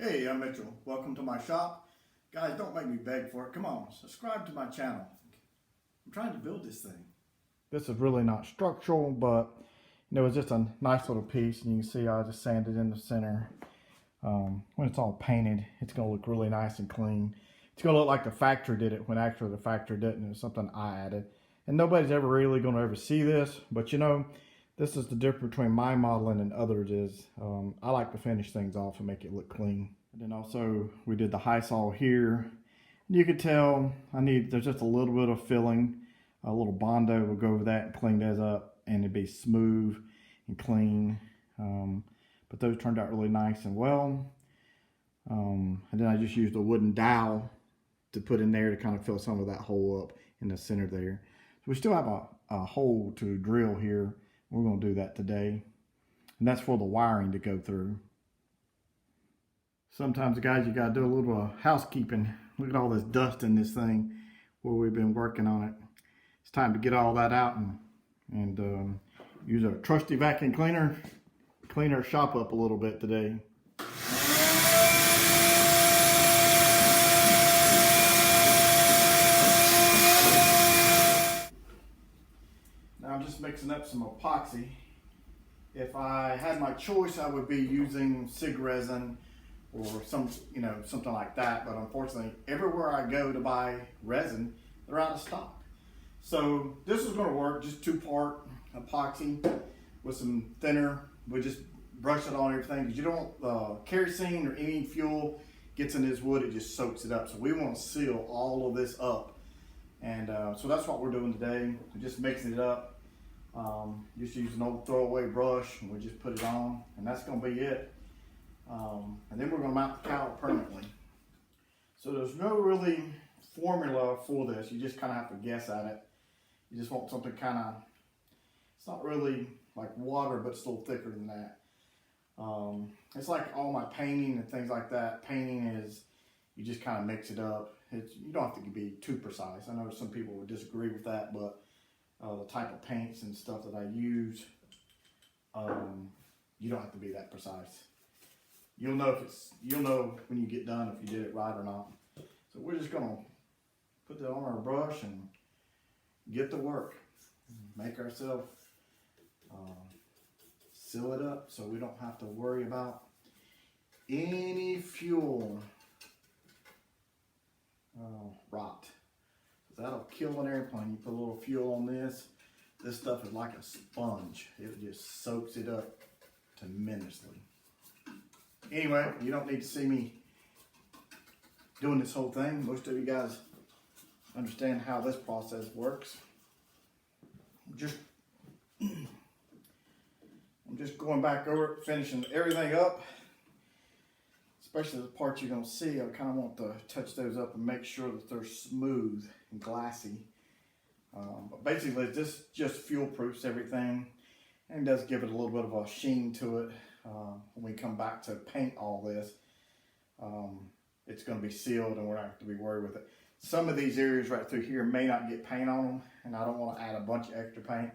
Hey, I'm Mitchell. Welcome to my shop. Guys, don't make me beg for it. Come on, subscribe to my channel. I'm trying to build this thing. This is really not structural, but it's just a nice little piece, and you can see I just sanded in the center. When it's all painted, it's going to look really nice and clean. It's going to look like the factory did it when actually the factory didn't. It's something I added. And nobody's ever really going to ever see this, but this is the difference between my modeling and others is I like to finish things off and make it look clean. And then also we did the high saw here. And you can tell there's just a little bit of filling. A little Bondo will go over that and clean those up, and it'd be smooth and clean. But those turned out really nice and well. And then I just used a wooden dowel to put in there to kind of fill some of that hole up in the center there. So we still have a hole to drill here. We're going to do that today, and that's for the wiring to go through. Sometimes, guys, you got to do a little housekeeping. Look at all this dust in this thing where we've been working on it. It's time to get all that out and use a trusty vacuum cleaner, clean our shop up a little bit today. I'm just mixing up some epoxy. If I had my choice, I would be using SIG resin or something like that. But unfortunately, everywhere I go to buy resin, they're out of stock. So this is going to work, just 2-part epoxy with some thinner. We just brush it on everything because you don't, kerosene or any fuel gets in this wood, it just soaks it up. So we want to seal all of this up. And so that's what we're doing today. We're just mixing it up. Just use an old throwaway brush, and we just put it on, and that's going to be it. And then we're going to mount the cowl permanently. So there's no really formula for this. You just kind of have to guess at it. You just want something kind of, it's not really like water, but it's a little thicker than that. It's like all my painting and things like that. Painting is, you just kind of mix it up. You don't have to be too precise. I know some people would disagree with that, but the type of paints and stuff that I use, you don't have to be that precise. You'll know when you get done if you did it right or not. So we're just gonna put that on our brush and get to work. Make ourselves seal it up so we don't have to worry about any fuel rot. That'll kill an airplane. You put a little fuel on this stuff is like a sponge. It just soaks it up tremendously. Anyway, you don't need to see me doing this whole thing. Most of you guys understand how this process works. I'm just going back over it, finishing everything up. Especially the parts you're going to see, I kind of want to touch those up and make sure that they're smooth and glassy. But basically, this just fuel proofs everything and does give it a little bit of a sheen to it. When we come back to paint all this, it's going to be sealed and we're not going to be worried with it. Some of these areas right through here may not get paint on them, and I don't want to add a bunch of extra paint.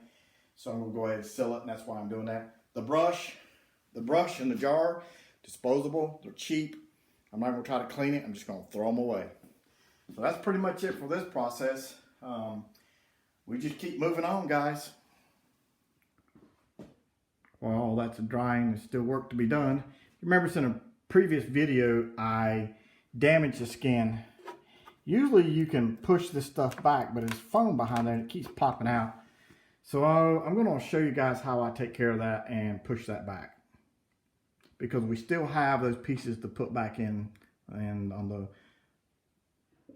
So I'm going to go ahead and seal it, and that's why I'm doing that. The brush and the jar, disposable, they're cheap. I'm not going to try to clean it, I'm just going to throw them away. So that's pretty much it for this process. We just keep moving on, guys. While all that's drying, there's still work to be done. Remember, in a previous video, I damaged the skin. Usually you can push this stuff back, but there's foam behind there and it keeps popping out. So I'm going to show you guys how I take care of that and push that back, because we still have those pieces to put back in. And on the,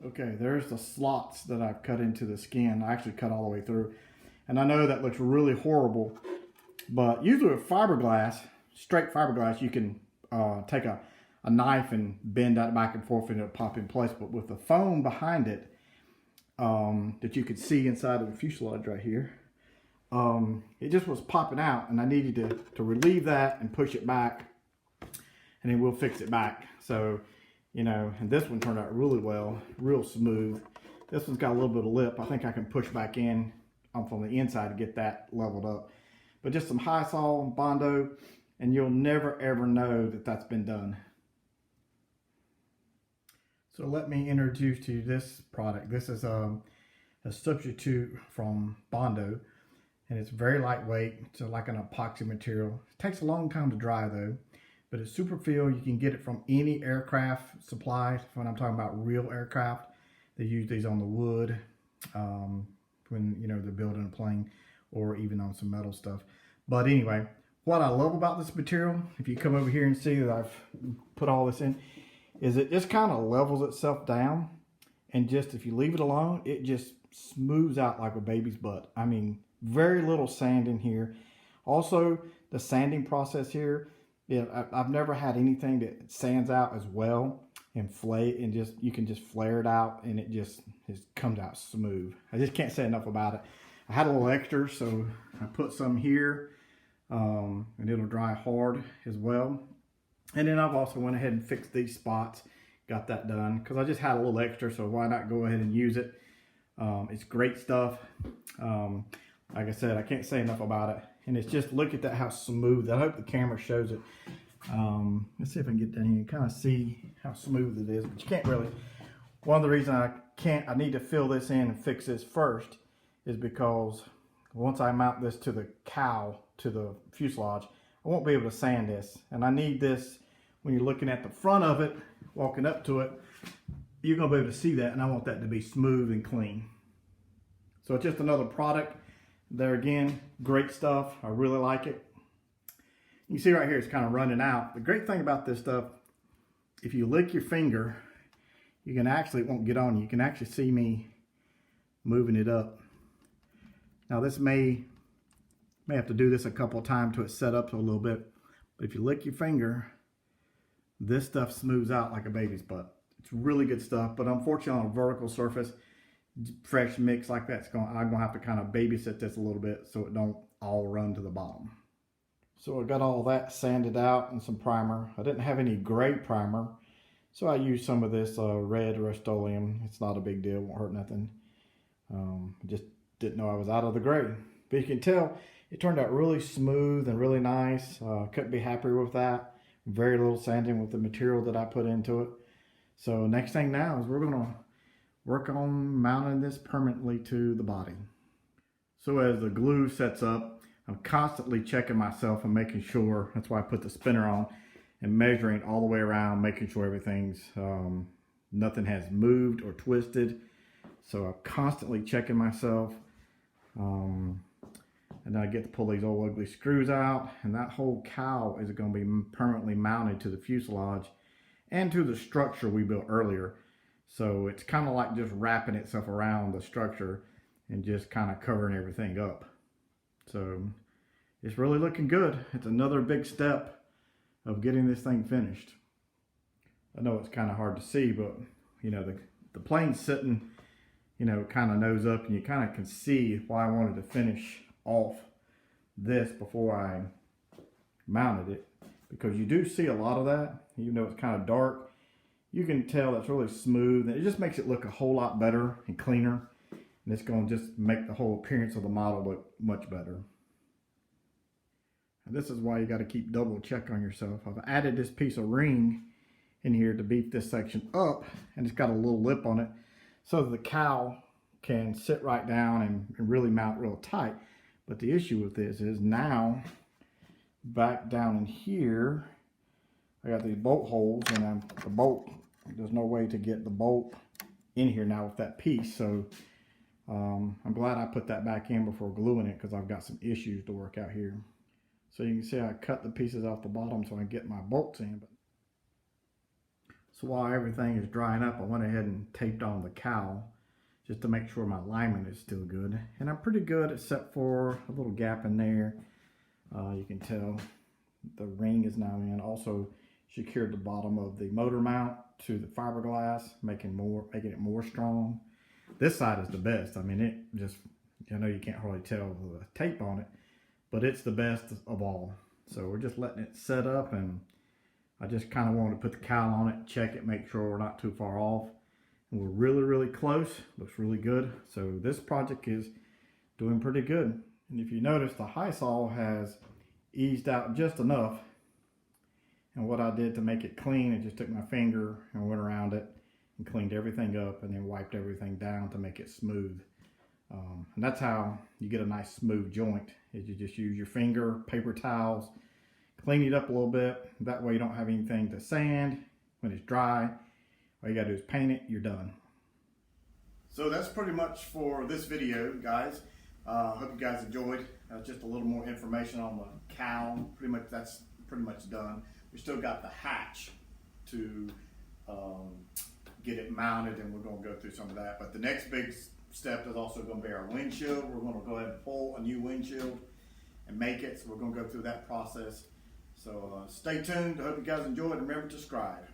okay, there's the slots that I've cut into the skin. I actually cut all the way through, and I know that looks really horrible, but usually with fiberglass, straight fiberglass, you can take a knife and bend that back and forth and it'll pop in place. But with the foam behind it, that you could see inside of the fuselage right here, it just was popping out, and I needed to relieve that and push it back, and then we'll fix it back. So, and this one turned out really well, real smooth. This one's got a little bit of lip. I think I can push back in from the inside to get that leveled up. But just some high saw, Bondo, and you'll never ever know that that's been done. So let me introduce to you this product. This is a substitute from Bondo, and it's very lightweight. It's like an epoxy material. It takes a long time to dry though, but it's super feel. You can get it from any aircraft supply. When I'm talking about real aircraft, they use these on the wood when they're building a plane, or even on some metal stuff. But anyway, what I love about this material, if you come over here and see that I've put all this in, is it just kind of levels itself down, and just if you leave it alone, it just smooths out like a baby's butt. I mean, very little sand in here. Also, the sanding process here, I've never had anything that sands out as well and you can just flare it out and it just comes out smooth. I just can't say enough about it. I had a little extra, so I put some here, and it'll dry hard as well. And then I've also went ahead and fixed these spots, got that done, because I just had a little extra, so why not go ahead and use it. It's great stuff. Like I said, I can't say enough about it. And it's just, look at that, how smooth. I hope the camera shows it. Let's see if I can get down here and kind of see how smooth it is, but you can't really. One of the reasons I need to fill this in and fix this first is because once I mount this to the cowl, to the fuselage, I won't be able to sand this. And I need this, when you're looking at the front of it, walking up to it, you're gonna be able to see that, and I want that to be smooth and clean. So it's just another product. There again, great stuff. I really like it. You see right here, it's kind of running out. The great thing about this stuff, if you lick your finger, you can actually, it won't get on you. You can actually see me moving it up. Now this may have to do this a couple of times till it's set up a little bit. But if you lick your finger, this stuff smooths out like a baby's butt. It's really good stuff, but unfortunately on a vertical surface, fresh mix like that's I'm gonna have to kind of babysit this a little bit so it don't all run to the bottom. So I got all that sanded out and some primer. I didn't have any gray primer, so I used some of this red Rust-Oleum. It's not a big deal, won't hurt nothing. Just didn't know I was out of the gray. But you can tell it turned out really smooth and really nice. Couldn't be happier with that. Very little sanding with the material that I put into it. So next thing now is we're gonna work on mounting this permanently to the body. So as the glue sets up, I'm constantly checking myself and making sure, that's why I put the spinner on, and measuring all the way around, making sure everything's, nothing has moved or twisted. So I'm constantly checking myself. And then I get to pull these old ugly screws out, and that whole cowl is going to be permanently mounted to the fuselage and to the structure we built earlier. So it's kind of like just wrapping itself around the structure and just kind of covering everything up. So it's really looking good. It's another big step of getting this thing finished. I know it's kind of hard to see, but the plane's sitting, kind of nose up, and you kind of can see why I wanted to finish off this before I mounted it, because you do see a lot of that. Even though it's kind of dark, you can tell that's really smooth, and it just makes it look a whole lot better and cleaner, and it's going to just make the whole appearance of the model look much better. And this is why you got to keep double check on yourself. I've added this piece of ring in here to beef this section up, and it's got a little lip on it so that the cowl can sit right down and really mount real tight. But the issue with this is now back down in here, I got these bolt holes, and the bolt, there's no way to get the bolt in here now with that piece. So I'm glad I put that back in before gluing it, because I've got some issues to work out here. So you can see I cut the pieces off the bottom so I can get my bolts in. So while everything is drying up, I went ahead and taped on the cowl just to make sure my alignment is still good. And I'm pretty good except for a little gap in there. You can tell the ring is now in. Also secured the bottom of the motor mount to the fiberglass, making it more strong. This side is the best. I mean, it just, I know you can't hardly tell the tape on it, but it's the best of all. So we're just letting it set up, and I just kind of wanted to put the cowl on it, check it, make sure we're not too far off. And we're really, really close. Looks really good. So this project is doing pretty good. And if you notice, the high saw has eased out just enough. And what I did to make it clean, I just took my finger and went around it and cleaned everything up and then wiped everything down to make it smooth. And that's how you get a nice smooth joint, is you just use your finger, paper towels, clean it up a little bit. That way you don't have anything to sand. When it's dry, all you gotta do is paint it, you're done. So that's pretty much for this video, guys. Hope you guys enjoyed. Just a little more information on the cowl. That's pretty much done. We still got the hatch to get it mounted, and we're going to go through some of that. But the next big step is also going to be our windshield. We're going to go ahead and pull a new windshield and make it. So we're going to go through that process. So stay tuned. I hope you guys enjoyed. Remember to subscribe.